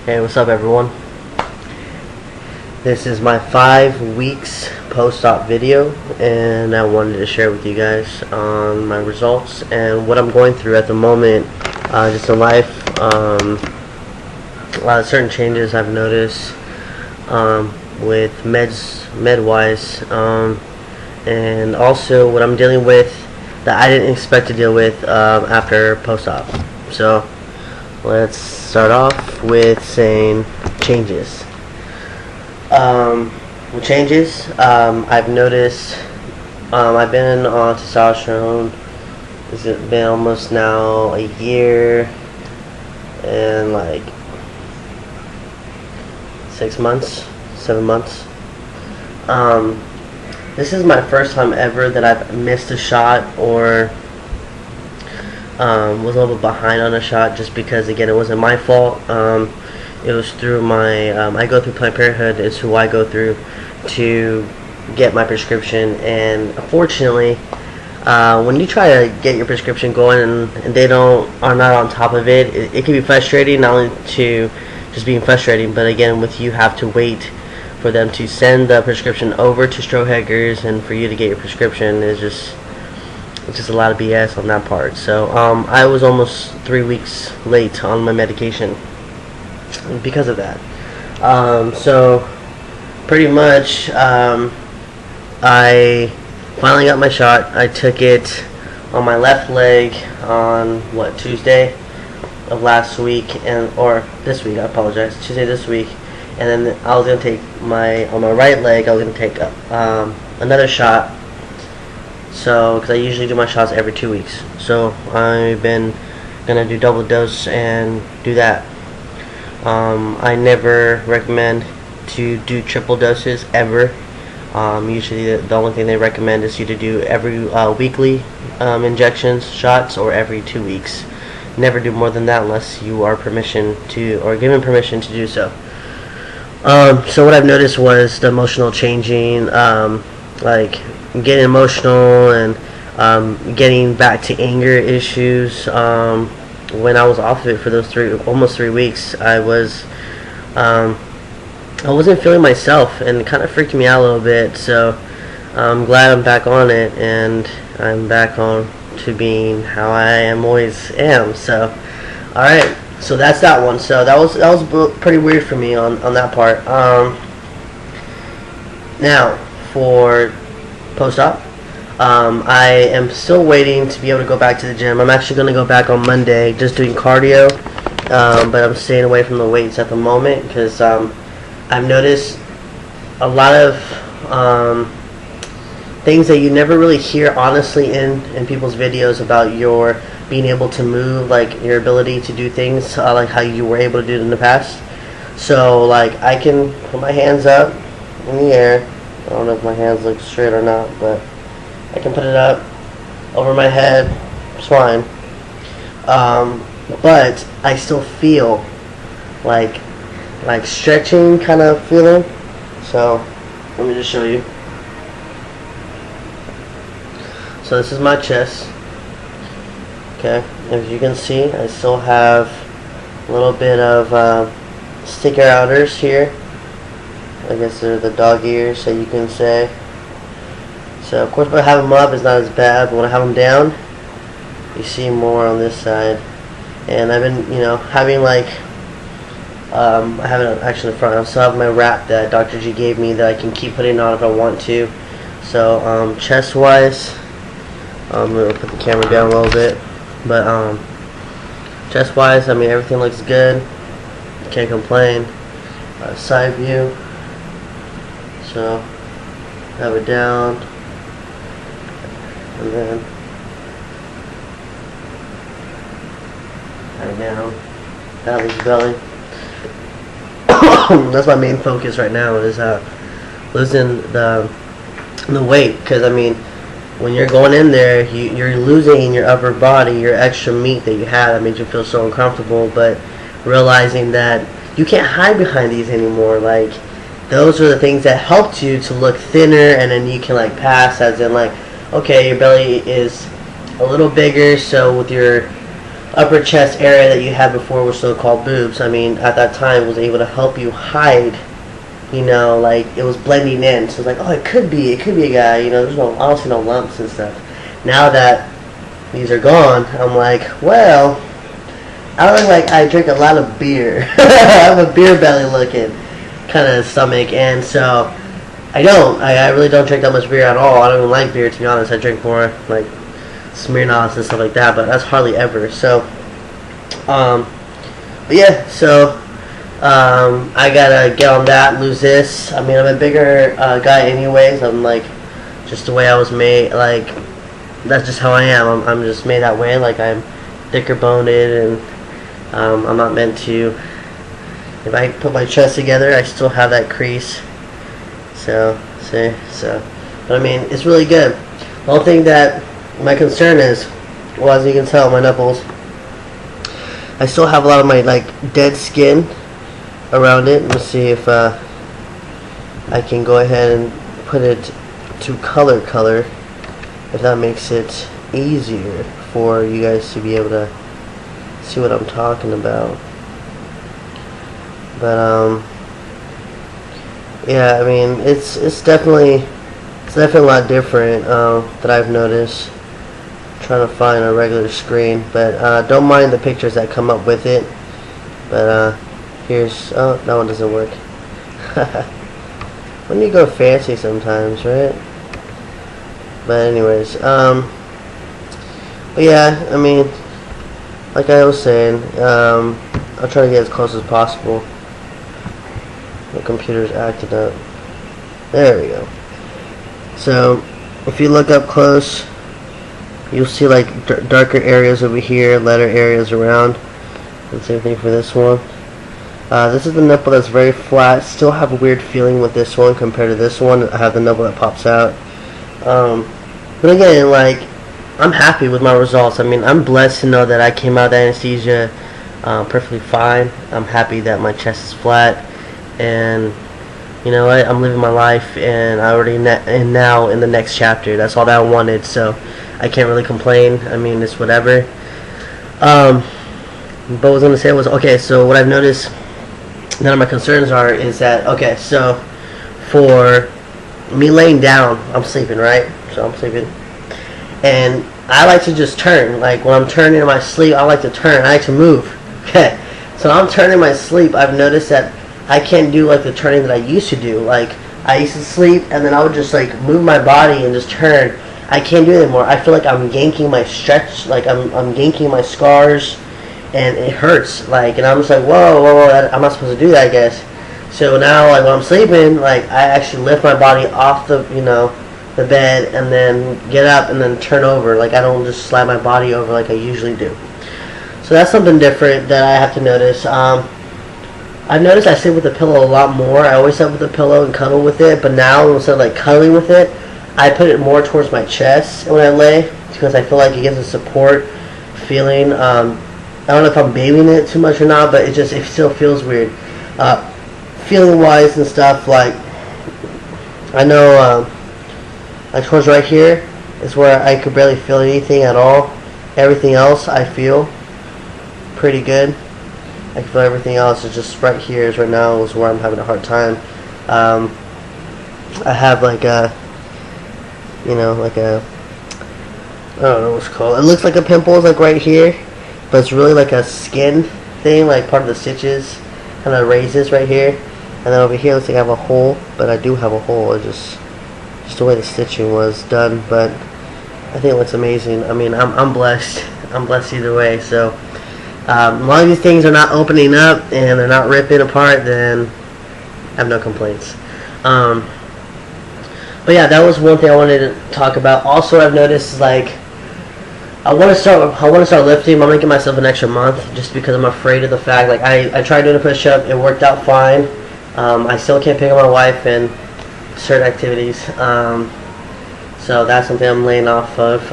Hey, what's up everyone? This is my 5 weeks post-op video, and I wanted to share with you guys on my results and what I'm going through at the moment, just in life. A lot of certain changes I've noticed with med-wise, and also what I'm dealing with that I didn't expect to deal with after post-op. So let's start off with saying changes. Changes, I've noticed, I've been on testosterone. It's been almost now a year and like 6 months, 7 months. This is my first time ever that I've missed a shot or was a little bit behind on a shot, just because again it wasn't my fault. It was through my I go through Planned Parenthood is who I go through to get my prescription, and unfortunately when you try to get your prescription going and they are not on top of it, it can be frustrating, not only to just being frustrating, but again with you have to wait for them to send the prescription over to Strohegger's, and for you to get your prescription is just a lot of BS on that part. So I was almost 3 weeks late on my medication because of that. So pretty much I finally got my shot. I took it on my left leg on Tuesday of last week, or this week, I apologize, Tuesday this week, and then I was going to take on my right leg I was going to take another shot, so because I usually do my shots every 2 weeks, so I've been going to do double dose and do that. I never recommend to do triple doses ever. Usually the only thing they recommend is you to do every weekly injections, shots, or every 2 weeks. Never do more than that unless you are given permission to do so. So what I've noticed was the emotional changing, like getting emotional and getting back to anger issues. When I was off of it for those almost 3 weeks, I wasn't feeling myself, and it kind of freaked me out a little bit. So I'm glad I'm back on it, and I'm back on to being how I always am. So alright, so that's that one. So that was pretty weird for me on that part. Now for post-op, I am still waiting to be able to go back to the gym. I'm actually going to go back on Monday, just doing cardio, but I'm staying away from the weights at the moment because I've noticed a lot of things that you never really hear honestly in people's videos about your being able to move, like your ability to do things like how you were able to do it in the past. So like I can put my hands up in the air. I don't know if my hands look straight or not, but I can put it up over my head. It's fine. But I still feel like stretching kind of feeling. So let me just show you. So this is my chest. Okay, as you can see, I still have a little bit of sticker outers here. I guess they're the dog ears, so you can say. So of course when I have them up it's not as bad, but when I have them down you see more on this side. And I've been having like I have it actually in front. I still have my wrap that Dr. G gave me that I can keep putting on if I want to. So chest wise, I'm going to put the camera down a little bit, but chest wise, I mean everything looks good, can't complain. Side view, so have it down, and then have it down, belly. That's my main focus right now, is losing the weight, because I mean when you're going in there you're losing your upper body, your extra meat that you had that made you feel so uncomfortable, but realizing that you can't hide behind these anymore. Like those are the things that helped you to look thinner, and then you can like pass as in like, okay, your belly is a little bigger, so with your upper chest area that you had before were still called boobs. I mean, at that time, was able to help you hide. You know, like it was blending in. So it's like, oh, it could be a guy. You know, I don't see no lumps and stuff. Now that these are gone, I'm like, well, I look like I drink a lot of beer. I have a beer belly looking kind of stomach, and so I don't. I really don't drink that much beer at all. I don't even like beer, to be honest. I drink more like Smirnoffs and stuff like that, but that's hardly ever. So, but yeah, so I gotta get on that, lose this. I mean, I'm a bigger guy anyways. I'm like, just the way I was made, like, that's just how I am. I'm just made that way. Like, I'm thicker boned, and I'm not meant to. If I put my chest together, I still have that crease. So, see, so, but I mean, it's really good. The only thing that my concern is, well, as you can tell, my nipples, I still have a lot of my, like, dead skin around it. Let's see if I can go ahead and put it to color, if that makes it easier for you guys to be able to see what I'm talking about. But yeah, I mean, it's definitely a lot different that I've noticed. I'm trying to find a regular screen, but don't mind the pictures that come up with it. But here's, oh, that one doesn't work. When you go fancy sometimes, right? But anyways, but yeah, I mean, like I was saying, I'll try to get as close as possible. The computer's acting up. There we go. So, if you look up close, you'll see like darker areas over here, lighter areas around. And same thing for this one. This is the nipple that's very flat. Still have a weird feeling with this one compared to this one. I have the nipple that pops out. But again, like, I'm happy with my results. I mean, I'm blessed to know that I came out of anesthesia perfectly fine. I'm happy that my chest is flat, and you know what, I'm living my life, and I already and now in the next chapter. That's all that I wanted, so I can't really complain. I mean, it's whatever. But what I was gonna say was, okay, so what I've noticed, none of my concerns are, is that, okay, so for me laying down, I'm sleeping, right? So I'm sleeping, and I like to just turn. Like, when I'm turning in my sleep, I like to turn. I like to move. Okay, so I'm turning in my sleep. I've noticed that I can't do like the turning that I used to do. Like, I used to sleep, and then I would just like move my body and just turn. I can't do it anymore. I feel like I'm yanking my stretch, like I'm yanking my scars, and it hurts. Like, and I'm just like, whoa, I'm not supposed to do that, I guess. So now, like, when I'm sleeping, like, I actually lift my body off the, you know, the bed, and then get up and then turn over. Like, I don't just slide my body over like I usually do. So that's something different that I have to notice. I've noticed I sit with the pillow a lot more. I always sit with the pillow and cuddle with it, but now instead of like cuddling with it, I put it more towards my chest when I lay, because I feel like it gives a support feeling. I don't know if I'm babying it too much or not, but it still feels weird. Feeling wise and stuff, like, I know like towards right here is where I could barely feel anything at all. Everything else I feel pretty good. I can feel everything else. It's just right here is right now is where I'm having a hard time. I have like a, you know, like a, I don't know what it's called. It looks like a pimple, like right here, but it's really like a skin thing, like part of the stitches kind of raises right here. And then over here looks like I have a hole, but I do have a hole. It's just the way the stitching was done, but I think it looks amazing. I mean, I'm blessed. I'm blessed either way. So as long as these things are not opening up and they're not ripping apart, then I have no complaints. But yeah, that was one thing I wanted to talk about. Also, I've noticed, like, I want to start lifting. I'm gonna give myself an extra month just because I'm afraid of the fact, like, I tried doing a push-up, it worked out fine. I still can't pick up my wife and certain activities, so that's something I'm laying off of.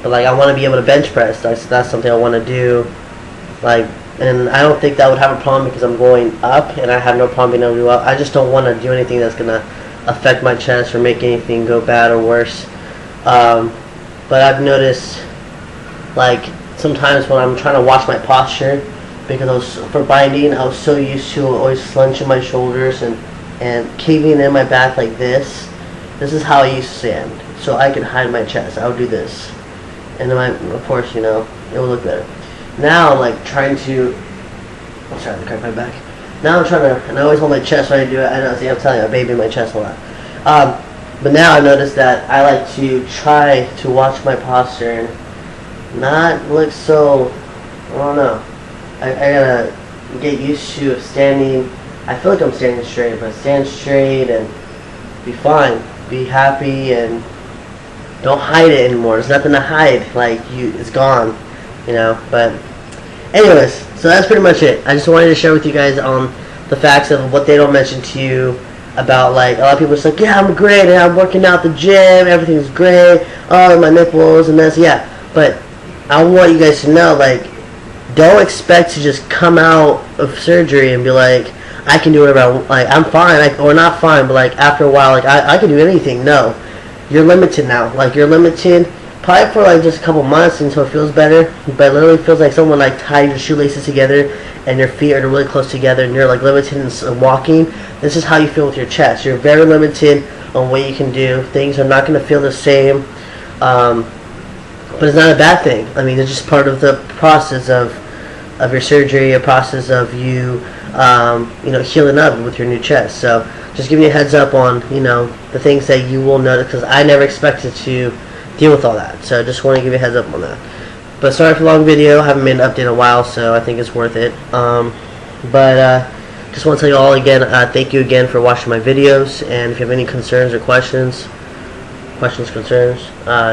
But like, I want to be able to bench press. That's something I want to do. Like, and I don't think that would have a problem because I'm going up, and I have no problem being able to go up. I just don't want to do anything that's gonna affect my chest or make anything go bad or worse. But I've noticed, like, sometimes when I'm trying to watch my posture, because for binding, I was so used to always slunching my shoulders and caving in my back like this. This is how I used to stand, so I could hide my chest. I would do this, and then of course, you know, it would look better. Now I'm like trying to. I'm trying to crack my back. Now I'm trying to, and I always hold my chest when I do it. I know, see, I'm telling you, I baby my chest a lot. But now I noticed that I like to try to watch my posture and not look so, I don't know. I gotta get used to standing. I feel like I'm standing straight, but stand straight and be fine. Be happy and don't hide it anymore. There's nothing to hide. Like, it's gone, you know. But anyways, so that's pretty much it. I just wanted to share with you guys on the facts of what they don't mention to you about, like, a lot of people are like, yeah, I'm great, and I'm working out the gym, everything's great, oh, my nipples and this, yeah. But I want you guys to know, like, don't expect to just come out of surgery and be like, I can do whatever I want, like, I'm fine, or not fine, but like after a while, like, I can do anything. No, you're limited now. Like, you're limited probably for like just a couple months until it feels better, but it literally feels like someone like tied your shoelaces together and your feet are really close together and you're like limited in walking. This is how you feel with your chest. You're very limited on what you can do. Things are not going to feel the same, but it's not a bad thing. I mean, it's just part of the process of your surgery, a process of you you know, healing up with your new chest. So just giving you a heads up on, you know, the things that you will notice, because I never expected to deal with all that. So just want to give you a heads up on that. But sorry for the long video. I haven't made an update in a while, so I think it's worth it. But just want to tell you all again, thank you again for watching my videos. And if you have any concerns or concerns,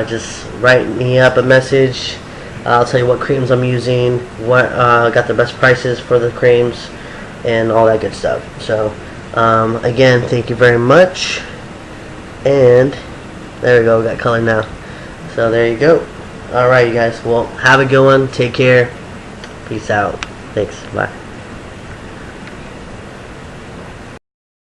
just write me up a message. I'll tell you what creams I'm using, what got the best prices for the creams, and all that good stuff. So again, thank you very much. And there we go, we got color now. So there you go. Alright, you guys, well, have a good one. Take care. Peace out. Thanks. Bye.